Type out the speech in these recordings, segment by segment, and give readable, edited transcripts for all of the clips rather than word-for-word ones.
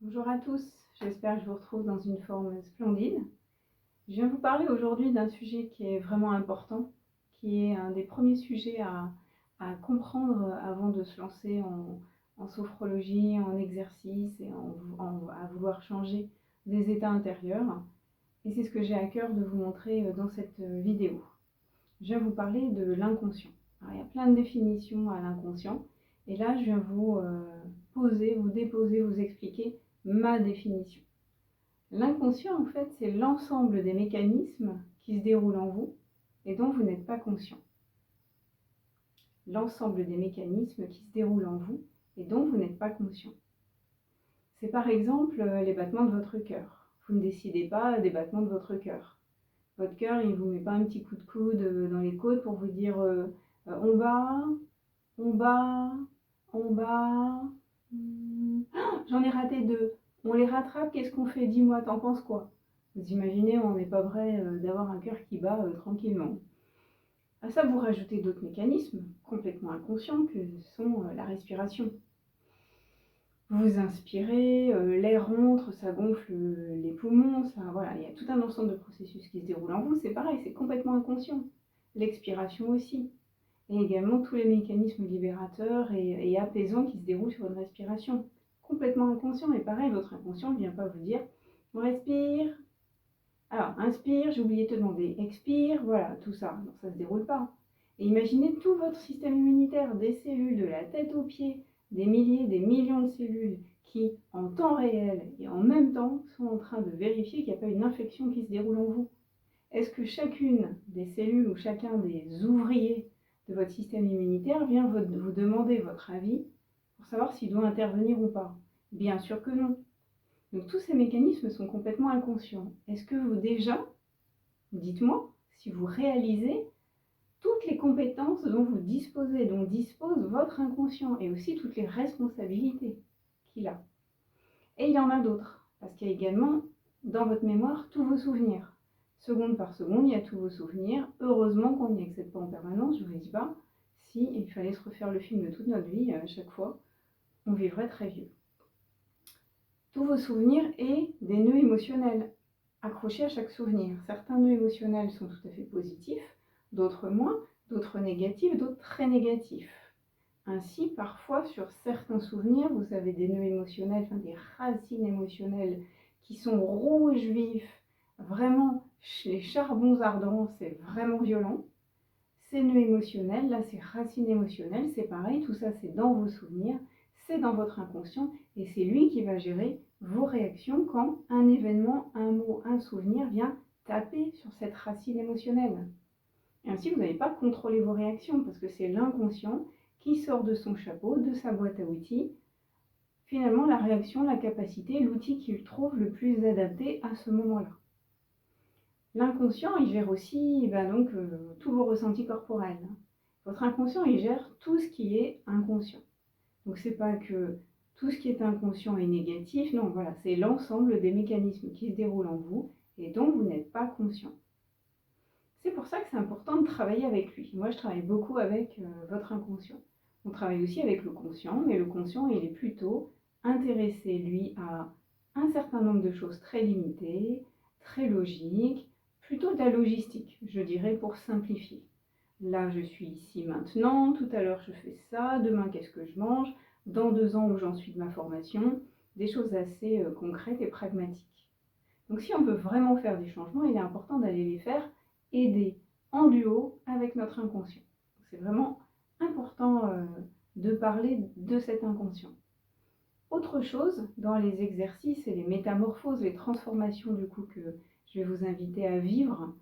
Bonjour à tous, j'espère que je vous retrouve dans une forme splendide. Je viens vous parler aujourd'hui d'un sujet qui est vraiment important, qui est un des premiers sujets à comprendre avant de se lancer en sophrologie, en exercice et à vouloir changer des états intérieurs. Et c'est ce que j'ai à cœur de vous montrer dans cette vidéo. Je viens vous parler de l'inconscient. Alors, il y a plein de définitions à l'inconscient, et là je viens vous déposer, vous expliquer ma définition. L'inconscient, en fait, c'est l'ensemble des mécanismes qui se déroulent en vous et dont vous n'êtes pas conscient. L'ensemble des mécanismes qui se déroulent en vous et dont vous n'êtes pas conscient. C'est par exemple les battements de votre cœur. Vous ne décidez pas des battements de votre cœur. Votre cœur, il ne vous met pas un petit coup de coude dans les côtes pour vous dire on bat, on bat, on bat. J'en ai raté 2. On les rattrape, qu'est-ce qu'on fait? Dis-moi, t'en penses quoi? Vous imaginez, on n'est pas vrai d'avoir un cœur qui bat tranquillement. À ça, vous rajoutez d'autres mécanismes complètement inconscients que sont la respiration. Vous inspirez, l'air rentre, ça gonfle les poumons, voilà, il y a tout un ensemble de processus qui se déroulent en vous, c'est pareil, c'est complètement inconscient. L'expiration aussi. Et également tous les mécanismes libérateurs et apaisants qui se déroulent sur votre respiration. Complètement inconscient, et pareil, votre inconscient ne vient pas vous dire on respire. Alors, inspire, j'ai oublié de te demander, expire, voilà, tout ça. Non, ça ne se déroule pas. Et imaginez tout votre système immunitaire, des cellules de la tête aux pieds, des milliers, des millions de cellules qui, en temps réel et en même temps, sont en train de vérifier qu'il n'y a pas une infection qui se déroule en vous. Est-ce que chacune des cellules ou chacun des ouvriers de votre système immunitaire vient vous demander votre avis pour savoir s'il doit intervenir ou pas? Bien sûr que non. Donc tous ces mécanismes sont complètement inconscients. Est-ce que vous déjà, dites-moi, si vous réalisez toutes les compétences dont vous disposez, dont dispose votre inconscient, et aussi toutes les responsabilités qu'il a? Et il y en a d'autres, parce qu'il y a également dans votre mémoire tous vos souvenirs. Seconde par seconde, il y a tous vos souvenirs. Heureusement qu'on n'y accède pas en permanence, je ne vous dis pas. Si il fallait se refaire le film de toute notre vie, à chaque fois, on vivrait très vieux. Tous vos souvenirs et des nœuds émotionnels accrochés à chaque souvenir. Certains nœuds émotionnels sont tout à fait positifs, d'autres moins, d'autres négatifs, d'autres très négatifs. Ainsi, parfois, sur certains souvenirs, vous avez des nœuds émotionnels, des racines émotionnelles qui sont rouges vifs, vraiment les charbons ardents, c'est vraiment violent. Ces nœuds émotionnels, là, ces racines émotionnelles, c'est pareil, tout ça c'est dans vos souvenirs, c'est dans votre inconscient, et c'est lui qui va gérer vos réactions quand un événement, un mot, un souvenir vient taper sur cette racine émotionnelle. Et ainsi, vous n'avez pas contrôlé vos réactions, parce que c'est l'inconscient qui sort de son chapeau, de sa boîte à outils, finalement la réaction, la capacité, l'outil qu'il trouve le plus adapté à ce moment-là. L'inconscient, il gère aussi tous vos ressentis corporels. Votre inconscient, il gère tout ce qui est inconscient. Donc c'est pas que tout ce qui est inconscient est négatif, non, voilà, c'est l'ensemble des mécanismes qui se déroulent en vous et dont vous n'êtes pas conscient. C'est pour ça que c'est important de travailler avec lui. Moi, je travaille beaucoup avec votre inconscient. On travaille aussi avec le conscient, mais le conscient, il est plutôt intéressé, lui, à un certain nombre de choses très limitées, très logiques, plutôt de la logistique, je dirais, pour simplifier. Là, je suis ici maintenant, tout à l'heure, je fais ça, demain, qu'est-ce que je mange, dans 2 ans, où j'en suis de ma formation, des choses assez concrètes et pragmatiques. Donc si on veut vraiment faire des changements, il est important d'aller les faire aider en duo avec notre inconscient. C'est vraiment important de parler de cet inconscient. Autre chose, dans les exercices et les métamorphoses, les transformations du coup que je vais vous inviter à vivre,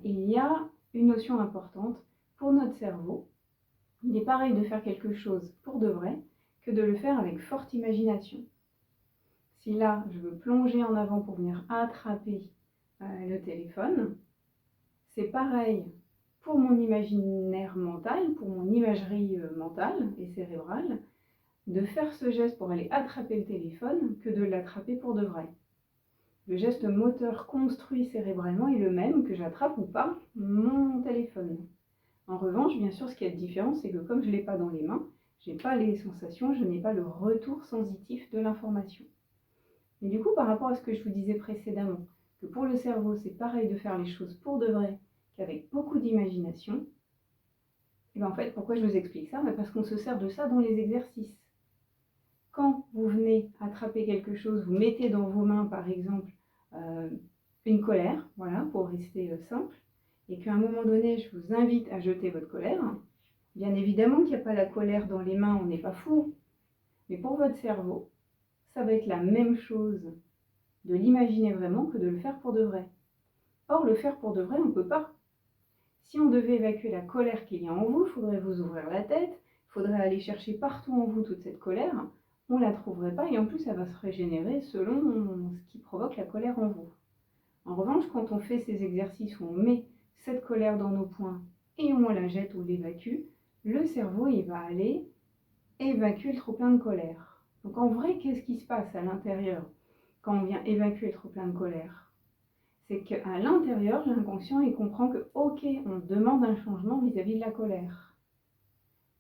il y a une notion importante pour notre cerveau. Il est pareil de faire quelque chose pour de vrai que de le faire avec forte imagination. Si là, je veux plonger en avant pour venir attraper le téléphone, c'est pareil pour mon imaginaire mental, pour mon imagerie mentale et cérébrale, de faire ce geste pour aller attraper le téléphone que de l'attraper pour de vrai. Le geste moteur construit cérébralement est le même que j'attrape ou pas mon téléphone. En revanche, bien sûr, ce qui est différent, c'est que comme je ne l'ai pas dans les mains, je n'ai pas les sensations, je n'ai pas le retour sensitif de l'information. Mais du coup, par rapport à ce que je vous disais précédemment, que pour le cerveau, c'est pareil de faire les choses pour de vrai qu'avec beaucoup d'imagination, et bien en fait, pourquoi je vous explique ça? Parce qu'on se sert de ça dans les exercices. Quand vous venez attraper quelque chose, vous mettez dans vos mains, par exemple, une colère, voilà, pour rester simple, et qu'à un moment donné, je vous invite à jeter votre colère, bien évidemment qu'il n'y a pas la colère dans les mains, on n'est pas fou, mais pour votre cerveau, ça va être la même chose de l'imaginer vraiment que de le faire pour de vrai. Or, le faire pour de vrai, on ne peut pas. Si on devait évacuer la colère qu'il y a en vous, il faudrait vous ouvrir la tête, il faudrait aller chercher partout en vous toute cette colère, on ne la trouverait pas et en plus, ça va se régénérer selon ce qui provoque la colère en vous. En revanche, quand on fait ces exercices où on met cette colère dans nos poings et on la jette ou l'évacue, le cerveau, il va aller évacuer le trop-plein de colère. Donc en vrai, qu'est-ce qui se passe à l'intérieur quand on vient évacuer le trop-plein de colère? C'est qu'à l'intérieur, l'inconscient, il comprend que, ok, on demande un changement vis-à-vis de la colère.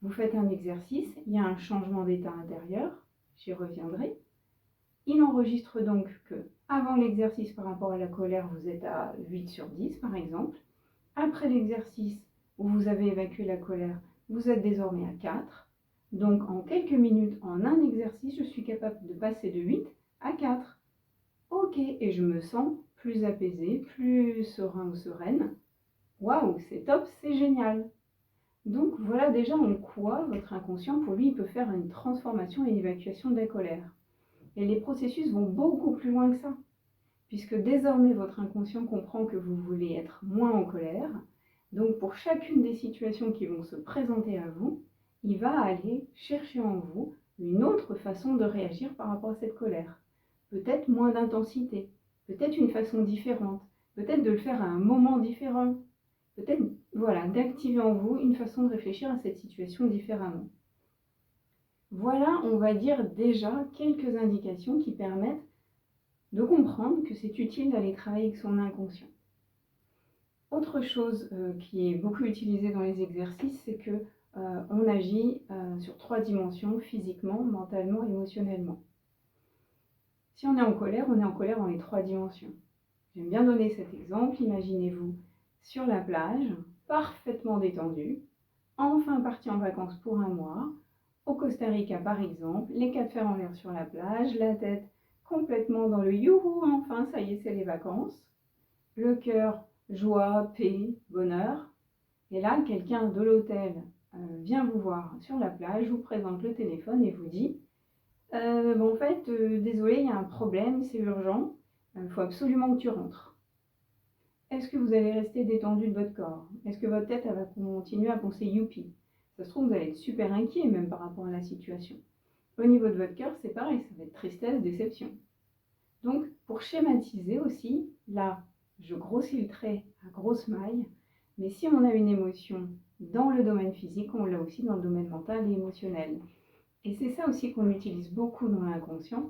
Vous faites un exercice, il y a un changement d'état intérieur, j'y reviendrai. Il enregistre donc que, avant l'exercice par rapport à la colère, vous êtes à 8 sur 10 par exemple. Après l'exercice où vous avez évacué la colère, vous êtes désormais à 4. Donc en quelques minutes, en un exercice, je suis capable de passer de 8 à 4. Ok, et je me sens plus apaisée, plus serein ou sereine. Waouh, c'est top, c'est génial. Donc voilà déjà en quoi votre inconscient, pour lui, il peut faire une transformation et une évacuation de la colère. Et les processus vont beaucoup plus loin que ça, puisque désormais votre inconscient comprend que vous voulez être moins en colère. Donc pour chacune des situations qui vont se présenter à vous, il va aller chercher en vous une autre façon de réagir par rapport à cette colère. Peut-être moins d'intensité, peut-être une façon différente, peut-être de le faire à un moment différent, peut-être voilà, d'activer en vous une façon de réfléchir à cette situation différemment. Voilà, on va dire déjà quelques indications qui permettent de comprendre que c'est utile d'aller travailler avec son inconscient. Autre chose qui est beaucoup utilisée dans les exercices, c'est que on agit sur 3 dimensions, physiquement, mentalement, émotionnellement. Si on est en colère dans les 3 dimensions. J'aime bien donner cet exemple. Imaginez-vous sur la plage, parfaitement détendu, enfin parti en vacances pour un mois, au Costa Rica par exemple, les 4 fers en l'air sur la plage, la tête complètement dans le youhou, enfin ça y est, c'est les vacances, le cœur, joie, paix, bonheur. Et là, quelqu'un de l'hôtel vient vous voir sur la plage, vous présente le téléphone et vous dit bon, en fait, désolé, il y a un problème, c'est urgent, il faut absolument que tu rentres. Est-ce que vous allez rester détendu de votre corps? Est-ce que votre tête elle va continuer à penser youpi? Ça se trouve, vous allez être super inquiet même par rapport à la situation. Au niveau de votre cœur, c'est pareil, ça va être tristesse, déception. Donc, pour schématiser aussi, là, je grossis le trait à grosse maille, mais si on a une émotion dans le domaine physique, on l'a aussi dans le domaine mental et émotionnel. Et c'est ça aussi qu'on utilise beaucoup dans l'inconscient,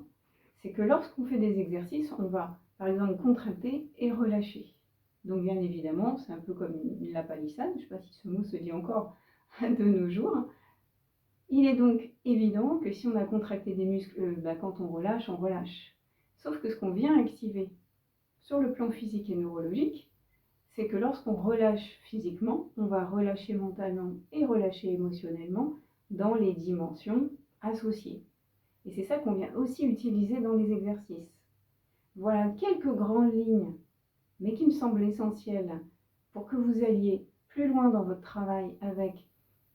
c'est que lorsqu'on fait des exercices, on va par exemple contracter et relâcher. Donc bien évidemment, c'est un peu comme la palissade, je ne sais pas si ce mot se dit encore de nos jours. Il est donc évident que si on a contracté des muscles, quand on relâche, on relâche. Sauf que ce qu'on vient activer sur le plan physique et neurologique, c'est que lorsqu'on relâche physiquement, on va relâcher mentalement et relâcher émotionnellement dans les dimensions associées. Et c'est ça qu'on vient aussi utiliser dans les exercices. Voilà quelques grandes lignes, mais qui me semblent essentielles pour que vous alliez plus loin dans votre travail avec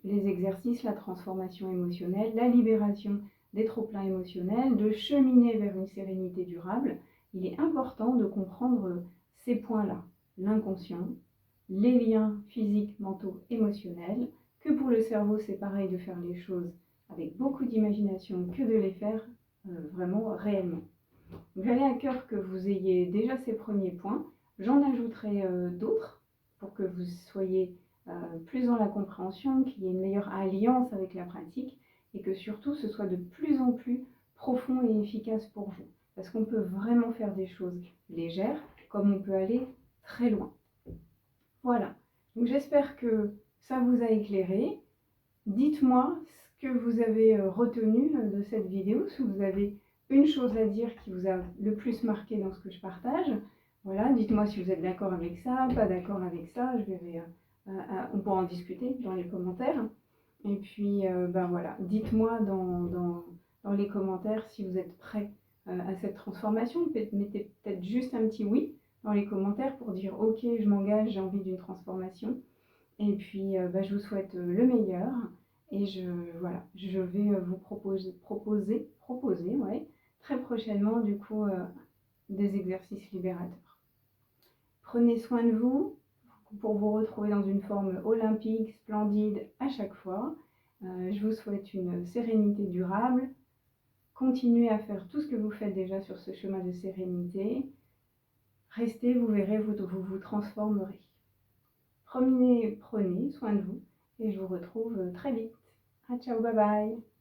les exercices, la transformation émotionnelle, la libération des trop-pleins émotionnels, de cheminer vers une sérénité durable. Il est important de comprendre ces points-là, l'inconscient, les liens physiques, mentaux, émotionnels, que pour le cerveau c'est pareil de faire les choses avec beaucoup d'imagination que de les faire vraiment réellement. J'avais à cœur que vous ayez déjà ces premiers points. J'en ajouterai d'autres pour que vous soyez plus dans la compréhension, qu'il y ait une meilleure alliance avec la pratique et que surtout ce soit de plus en plus profond et efficace pour vous. Parce qu'on peut vraiment faire des choses légères comme on peut aller très loin. Voilà, donc j'espère que ça vous a éclairé. Dites-moi ce que vous avez retenu de cette vidéo, si vous avez une chose à dire qui vous a le plus marqué dans ce que je partage. Voilà, dites-moi si vous êtes d'accord avec ça, pas d'accord avec ça. On pourra en discuter dans les commentaires. Et puis, voilà, dites-moi dans les commentaires si vous êtes prêts à cette transformation. Mettez peut-être juste un petit oui dans les commentaires pour dire ok, je m'engage, j'ai envie d'une transformation. Et puis je vous souhaite le meilleur et je vais vous proposer ouais, très prochainement du coup des exercices libérateurs. Prenez soin de vous pour vous retrouver dans une forme olympique, splendide à chaque fois. Je vous souhaite une sérénité durable. Continuez à faire tout ce que vous faites déjà sur ce chemin de sérénité. Restez, vous verrez, vous vous transformerez. Prenez soin de vous et je vous retrouve très vite. Ah, ciao, bye bye.